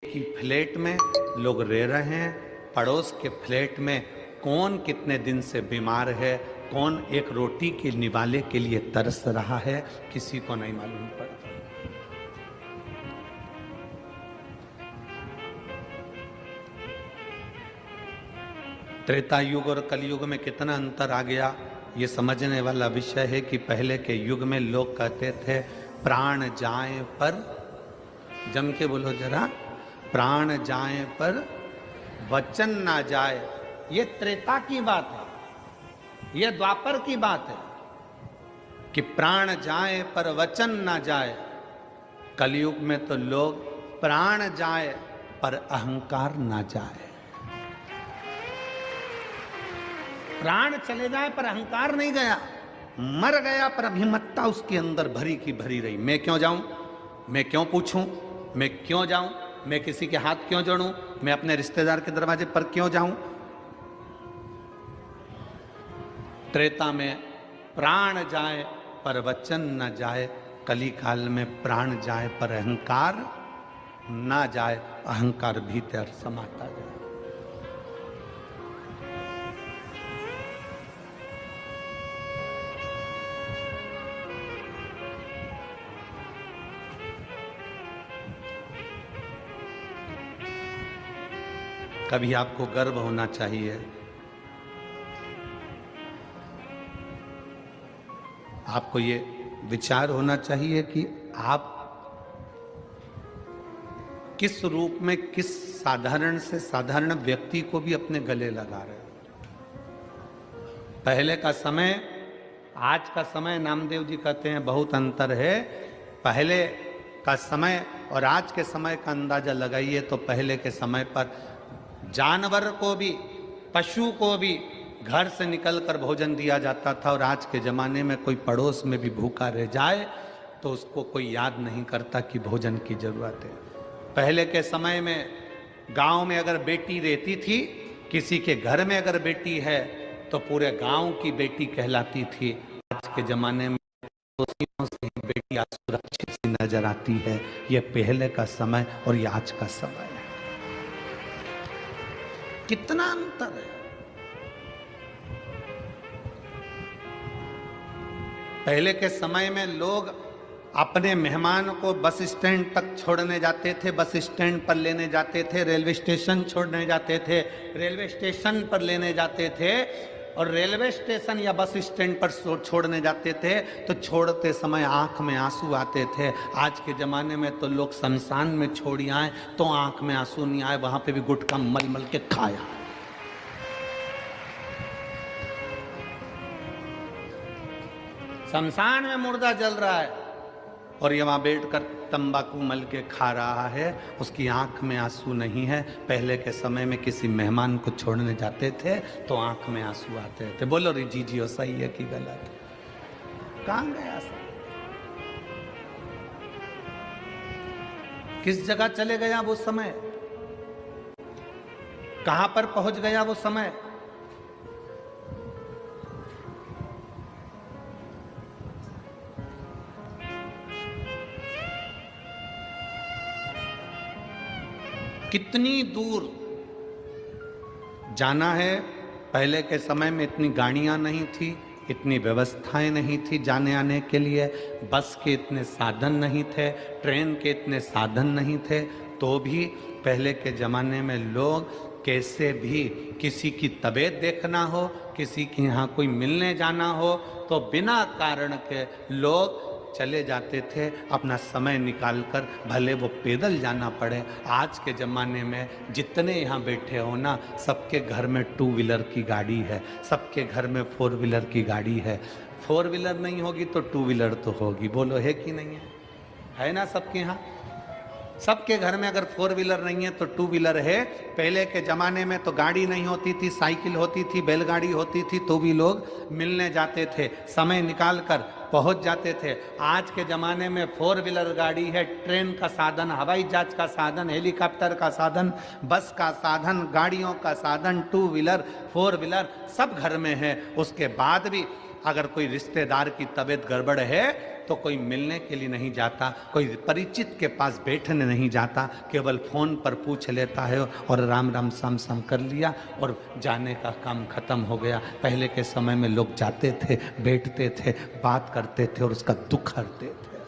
ही flat में लोग रह रहे हैं, पड़ोस के फ्लैट में कौन कितने दिन से बीमार है, कौन एक रोटी के निवाले के लिए तरस रहा है, किसी को नहीं मालूम पड़ता। त्रेता युग और कलयुग में कितना अंतर आ गया, ये समझने वाला विषय है कि पहले के युग में लोग कहते थे प्राण जाए पर, जम के बोलो जरा, प्राण जाए पर वचन ना जाए। ये त्रेता की बात है, ये द्वापर की बात है कि प्राण जाए पर वचन ना जाए। कलयुग में तो लोग प्राण जाए पर अहंकार ना जाए। प्राण चले जाए पर अहंकार नहीं गया, मर गया पर अभिमत्ता उसके अंदर भरी की भरी रही। मैं क्यों जाऊं, मैं क्यों पूछूं, मैं क्यों जाऊं, मैं किसी के हाथ क्यों जोड़ूं, मैं अपने रिश्तेदार के दरवाजे पर क्यों जाऊं। त्रेता में प्राण जाए पर वचन न जाए, कली काल में प्राण जाए पर अहंकार ना जाए, अहंकार भीतर समाता जाए। कभी आपको गर्व होना चाहिए, आपको ये विचार होना चाहिए कि आप किस रूप में किस साधारण से साधारण व्यक्ति को भी अपने गले लगा रहे हैं। पहले का समय, आज का समय, नामदेव जी कहते हैं बहुत अंतर है। पहले का समय और आज के समय का अंदाजा लगाइए तो पहले के समय पर जानवर को भी, पशु को भी घर से निकलकर भोजन दिया जाता था, और आज के ज़माने में कोई पड़ोस में भी भूखा रह जाए तो उसको कोई याद नहीं करता कि भोजन की ज़रूरत है। पहले के समय में गांव में अगर बेटी रहती थी, किसी के घर में अगर बेटी है तो पूरे गांव की बेटी कहलाती थी। आज के ज़माने में पड़ोसियों से बेटी असुरक्षित सी नजर आती है। ये पहले का समय और ये आज का समय है, कितना अंतर है। पहले के समय में लोग अपने मेहमान को बस स्टैंड तक छोड़ने जाते थे, बस स्टैंड पर लेने जाते थे, रेलवे स्टेशन छोड़ने जाते थे, रेलवे स्टेशन पर लेने जाते थे, और रेलवे स्टेशन या बस स्टैंड पर छोड़ने जाते थे तो छोड़ते समय आंख में आंसू आते थे। आज के ज़माने में तो लोग शमशान में छोड़ आए तो आंख में आंसू नहीं आए, वहां पे भी गुटखा मल मल के खाया। शमशान में मुर्दा जल रहा है और ये वहां बैठकर तंबाकू मल के खा रहा है, उसकी आंख में आंसू नहीं है। पहले के समय में किसी मेहमान को छोड़ने जाते थे तो आंख में आंसू आते थे। बोलो रे जी सही है कि गलत? कहां गया सब? किस जगह चले गया वो समय? कहां पर पहुंच गया वो समय? कितनी दूर जाना है। पहले के समय में इतनी गाड़ियां नहीं थी, इतनी व्यवस्थाएं नहीं थी जाने आने के लिए, बस के इतने साधन नहीं थे, ट्रेन के इतने साधन नहीं थे, तो भी पहले के ज़माने में लोग कैसे भी किसी की तबीयत देखना हो, किसी के यहाँ कोई मिलने जाना हो तो बिना कारण के लोग चले जाते थे, अपना समय निकालकर, भले वो पैदल जाना पड़े। आज के ज़माने में जितने यहाँ बैठे हो ना, सबके घर में टू व्हीलर की गाड़ी है, सबके घर में फोर व्हीलर की गाड़ी है। फोर व्हीलर नहीं होगी तो टू व्हीलर तो होगी, बोलो है कि नहीं है? है ना सबके यहाँ? सबके घर में अगर फोर व्हीलर नहीं है तो टू व्हीलर है। पहले के ज़माने में तो गाड़ी नहीं होती थी, साइकिल होती थी, बैलगाड़ी होती थी, तो भी लोग मिलने जाते थे, समय निकाल कर पहुंच जाते थे। आज के ज़माने में फोर व्हीलर गाड़ी है, ट्रेन का साधन, हवाई जहाज का साधन, हेलीकॉप्टर का साधन, बस का साधन, गाड़ियों का साधन, टू व्हीलर, फोर व्हीलर सब घर में है। उसके बाद भी अगर कोई रिश्तेदार की तबीयत गड़बड़ है तो कोई मिलने के लिए नहीं जाता, कोई परिचित के पास बैठने नहीं जाता, केवल फोन पर पूछ लेता है और राम राम सम सम कर लिया और जाने का काम खत्म हो गया। पहले के समय में लोग जाते थे, बैठते थे, बात करते थे और उसका दुख हरते थे।